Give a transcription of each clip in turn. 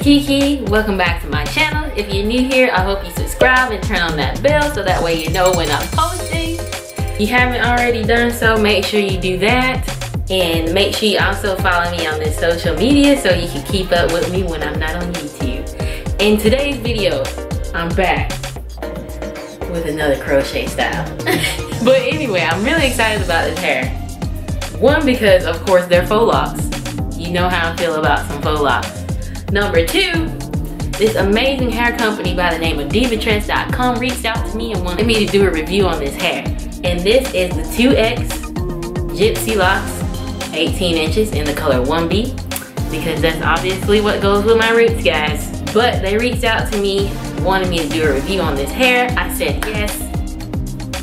Kiki. Welcome back to my channel. If you're new here, I hope you subscribe and turn on that bell so that way you know when I'm posting. If you haven't already done so, make sure you do that. And make sure you also follow me on this social media so you can keep up with me when I'm not on YouTube. In today's video, I'm back with another crochet style. But anyway, I'm really excited about this hair. One, because of course they're faux locks. You know how I feel about some faux locks. Number two, this amazing hair company by the name of FreeTress.com reached out to me and wanted me to do a review on this hair. And this is the 2X GYPSY LOCS 18 inches in the color 1B, because that's obviously what goes with my roots, guys. But they reached out to me, wanted me to do a review on this hair. I said yes,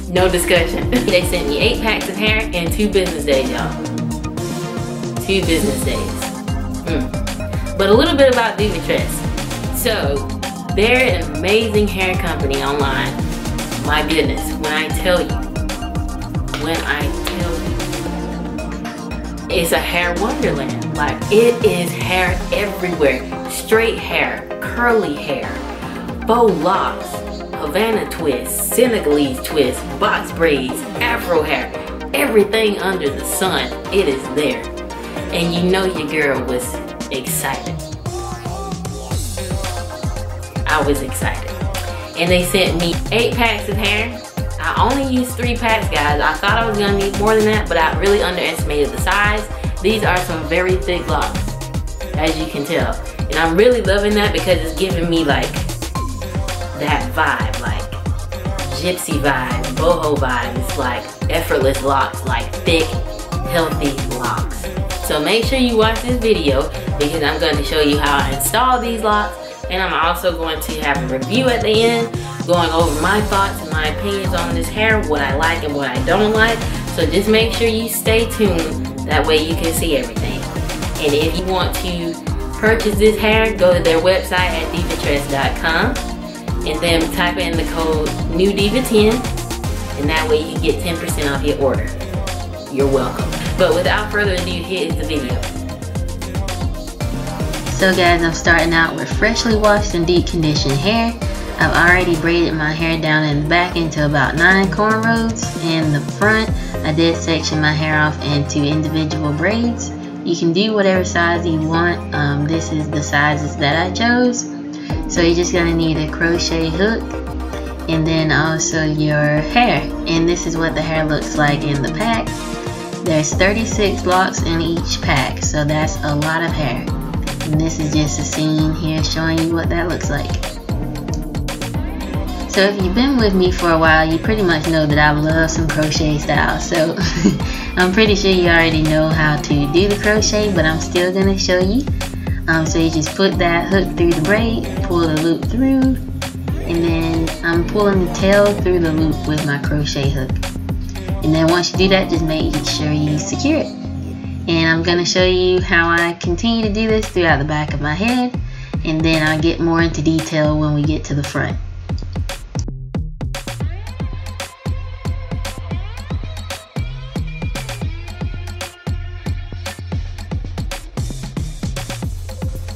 no discussion. They sent me 8 packs of hair in 2 business days, y'all. 2 business days. But a little bit about FreeTress. So, they're an amazing hair company online. My goodness, when I tell you, it's a hair wonderland. Like, it is hair everywhere. Straight hair, curly hair, faux locks, Havana twists, Senegalese twists, box braids, afro hair, everything under the sun, it is there. And you know your girl was excited. I was excited. And they sent me 8 packs of hair. I only used 3 packs, guys. I thought I was gonna need more than that, but I really underestimated the size. These are some very thick locks, as you can tell. And I'm really loving that because it's giving me like that vibe, like gypsy vibe, boho vibe. It's like effortless locks, like thick, healthy locks. So make sure you watch this video because I'm going to show you how I install these locks, and I'm also going to have a review at the end going over my thoughts and my opinions on this hair, what I like and what I don't like. So just make sure you stay tuned, that way you can see everything. And if you want to purchase this hair, go to their website at FreeTress.com and then type in the code NEWDIVA10, and that way you can get 10% off your order. You're welcome. But without further ado, here is the video. So guys, I'm starting out with freshly washed and deep conditioned hair. I've already braided my hair down in the back into about 9 cornrows. In the front, I did section my hair off into individual braids. You can do whatever size you want. This is the sizes that I chose. So you're just gonna need a crochet hook and then also your hair. And this is what the hair looks like in the pack. There's 36 locks in each pack, so that's a lot of hair. And this is just a scene here showing you what that looks like. So if you've been with me for a while, you pretty much know that I love some crochet styles. So I'm pretty sure you already know how to do the crochet, but I'm still going to show you. So you just put that hook through the braid, pull the loop through, and then I'm pulling the tail through the loop with my crochet hook. And then once you do that, just make sure you secure it. And I'm going to show you how I continue to do this throughout the back of my head, and then I'll get more into detail when we get to the front.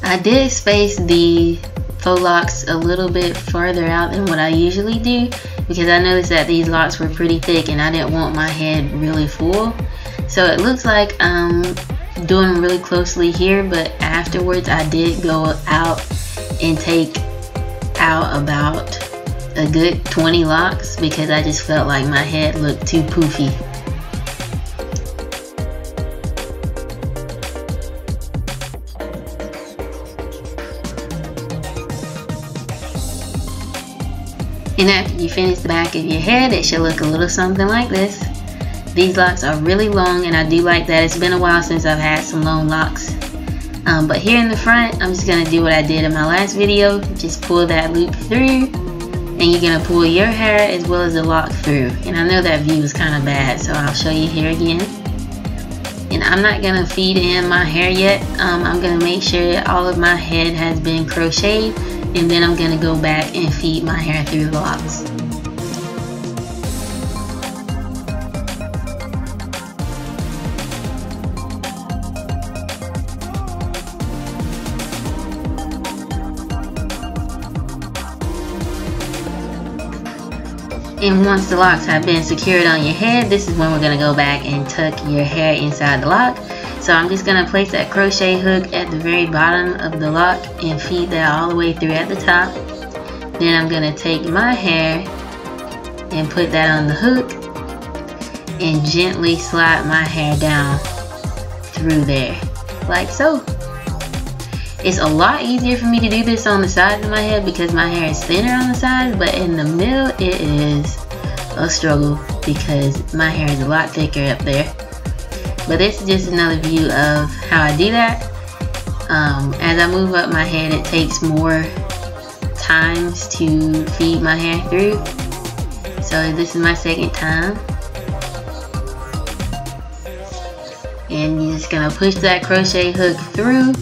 I did space the faux locks a little bit further out than what I usually do because I noticed that these locks were pretty thick and I didn't want my head really full. So it looks like I'm doing really closely here, but afterwards I did go out and take out about a good 20 locks because I just felt like my head looked too poofy. And after you finish the back of your head, it should look a little something like this. These locks are really long and I do like that. It's been a while since I've had some long locks. But here in the front, I'm just going to do what I did in my last video. Just pull that loop through and you're going to pull your hair as well as the lock through. And I know that view is kind of bad, so I'll show you here again. And I'm not going to feed in my hair yet. I'm going to make sure that all of my head has been crocheted. And then I'm going to go back and feed my hair through the locks. And once the locks have been secured on your head, this is when we're going to go back and tuck your hair inside the lock. So I'm just going to place that crochet hook at the very bottom of the lock and feed that all the way through at the top. Then I'm going to take my hair and put that on the hook and gently slide my hair down through there, like so. It's a lot easier for me to do this on the sides of my head because my hair is thinner on the sides, but in the middle it is a struggle because my hair is a lot thicker up there. But this is just another view of how I do that. As I move up my head, it takes more times to feed my hair through. So this is my second time. And you're just gonna push that crochet hook through,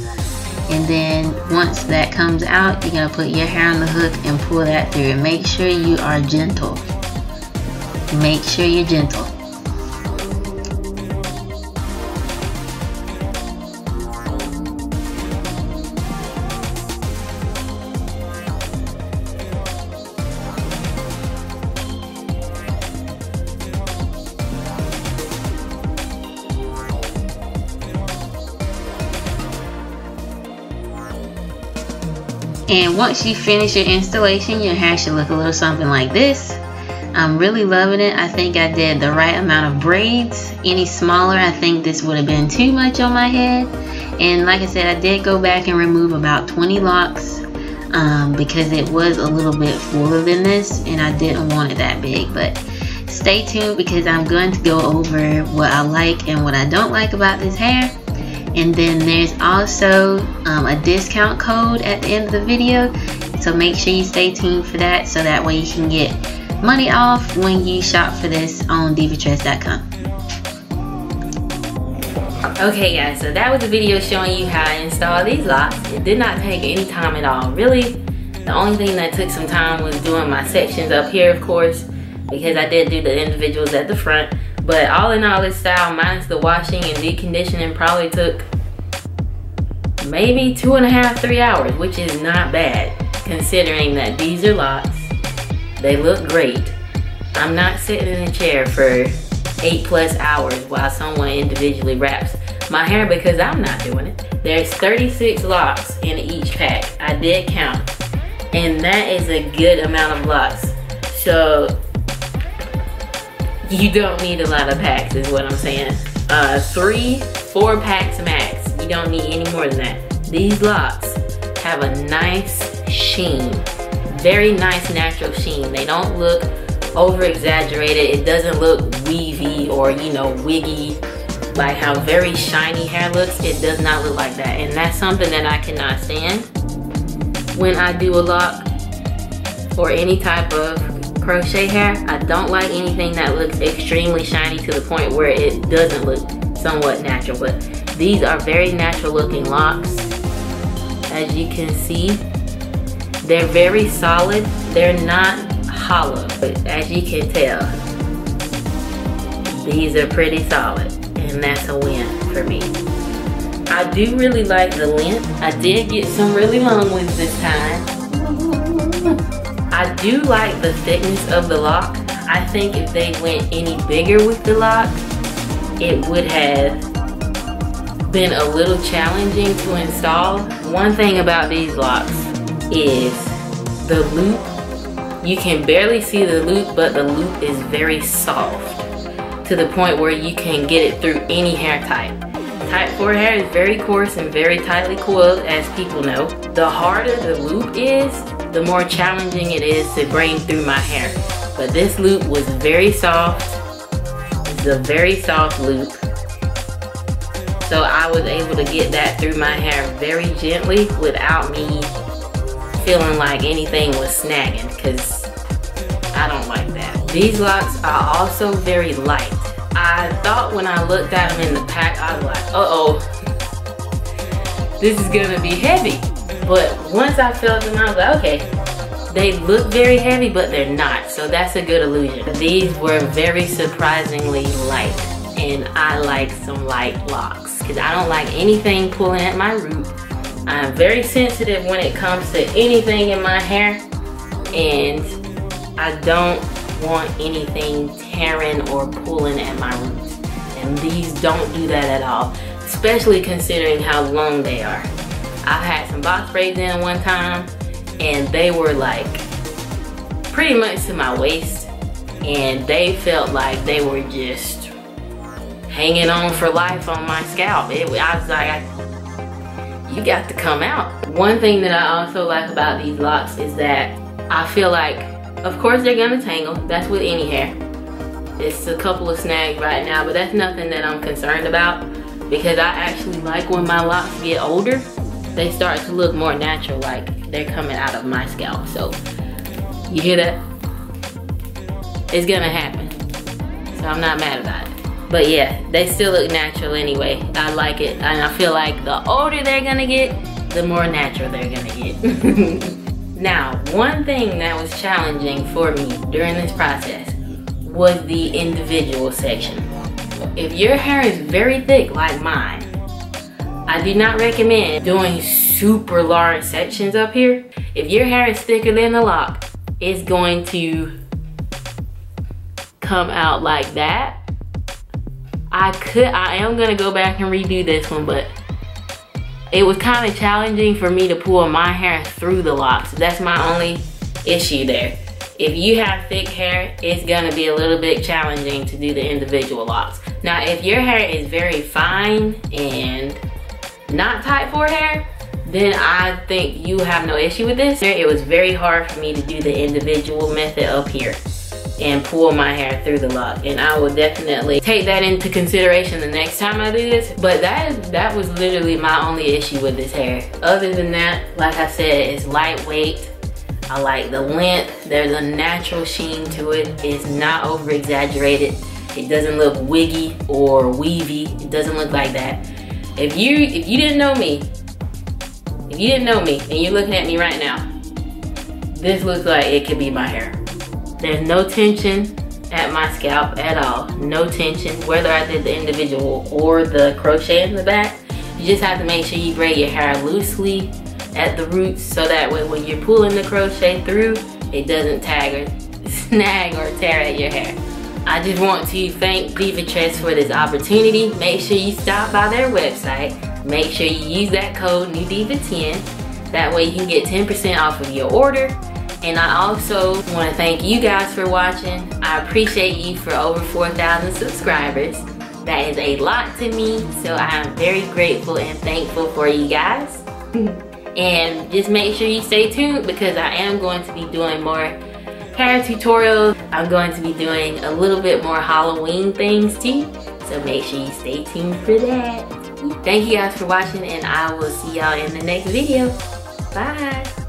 and then once that comes out, you're gonna put your hair on the hook and pull that through. And make sure you are gentle. Make sure you're gentle. And once you finish your installation, your hair should look a little something like this. I'm really loving it. I think I did the right amount of braids. Any smaller, I think this would have been too much on my head. And like I said, I did go back and remove about 20 locks because it was a little bit fuller than this and I didn't want it that big. But stay tuned because I'm going to go over what I like and what I don't like about this hair. And then there's also a discount code at the end of the video, so make sure you stay tuned for that, so that way you can get money off when you shop for this on FreeTress.com. Okay guys, so that was a video showing you how to install these locks. It did not take any time at all. Really, the only thing that took some time was doing my sections up here, of course, because I did do the individuals at the front. But all in all, this style, minus the washing and deconditioning, probably took maybe 2.5 to 3 hours, which is not bad considering that these are locks. They look great. I'm not sitting in a chair for 8+ hours while someone individually wraps my hair because I'm not doing it. There's 36 locks in each pack. I did count, and that is a good amount of locks. So you don't need a lot of packs is what I'm saying. 3-4 packs max. You don't need any more than that. These locks have a nice sheen. Very nice natural sheen. They don't look over exaggerated. It doesn't look weavy or, you know, wiggy like how very shiny hair looks. It does not look like that, and that's something that I cannot stand when I do a lock or any type of crochet hair. I don't like anything that looks extremely shiny to the point where it doesn't look somewhat natural. But these are very natural looking locks. As you can see, they're very solid. They're not hollow, but as you can tell, these are pretty solid, and that's a win for me. I do really like the length. I did get some really long ones this time. I do like the thickness of the lock. I think if they went any bigger with the lock, it would have been a little challenging to install. One thing about these locks is the loop. You can barely see the loop, but the loop is very soft to the point where you can get it through any hair type. Type 4 hair is very coarse and very tightly coiled, as people know. The harder the loop is, the more challenging it is to bring through my hair. But this loop was very soft. It's a very soft loop. So I was able to get that through my hair very gently without me feeling like anything was snagging, because I don't like that. These locks are also very light. I thought when I looked at them in the pack, I was like, uh-oh, this is gonna be heavy. But once I felt them, I was like, okay, they look very heavy, but they're not. So that's a good illusion. These were very surprisingly light, and I like some light locks because I don't like anything pulling at my root. I'm very sensitive when it comes to anything in my hair, and I don't want anything tearing or pulling at my roots. And these don't do that at all, especially considering how long they are. I've had some box braids in one time and they were like pretty much to my waist, and they felt like they were just hanging on for life on my scalp. I was like, you got to come out. One thing that I also like about these locks is that I feel like, of course they're gonna tangle, that's with any hair. It's a couple of snags right now, but that's nothing that I'm concerned about, because I actually like when my locks get older, they start to look more natural, like they're coming out of my scalp. So, you hear that? It's gonna happen. So I'm not mad about it. But yeah, they still look natural anyway. I like it, and I feel like the older they're gonna get, the more natural they're gonna get. Now, one thing that was challenging for me during this process was the individual section. If your hair is very thick like mine, I do not recommend doing super large sections up here. If your hair is thicker than the lock, it's going to come out like that. I am gonna go back and redo this one, but it was kind of challenging for me to pull my hair through the locks. That's my only issue there. If you have thick hair, it's gonna be a little bit challenging to do the individual locks. Now, if your hair is very fine and not tight for hair, then I think you have no issue with this. It was very hard for me to do the individual method up here and pull my hair through the lock, and I will definitely take that into consideration the next time I do this. But that was literally my only issue with this hair. Other than that, like I said, it's lightweight. I like the length. There's a natural sheen to it. It's not over exaggerated. It doesn't look wiggy or weavy. It doesn't look like that. If you didn't know me, and you're looking at me right now, this looks like it could be my hair. There's no tension at my scalp at all. No tension, whether I did the individual or the crochet in the back. You just have to make sure you braid your hair loosely at the roots, so that way when you're pulling the crochet through, it doesn't tag or snag or tear at your hair. I just want to thank FreeTress for this opportunity. Make sure you stop by their website. Make sure you use that code NEWDIVA10. That way you can get 10% off of your order. And I also want to thank you guys for watching. I appreciate you for over 4,000 subscribers. That is a lot to me, so I am very grateful and thankful for you guys. And just make sure you stay tuned, because I am going to be doing more hair tutorials. I'm going to be doing a little bit more Halloween things too, so make sure you stay tuned for that. Thank you guys for watching, and I will see y'all in the next video. Bye.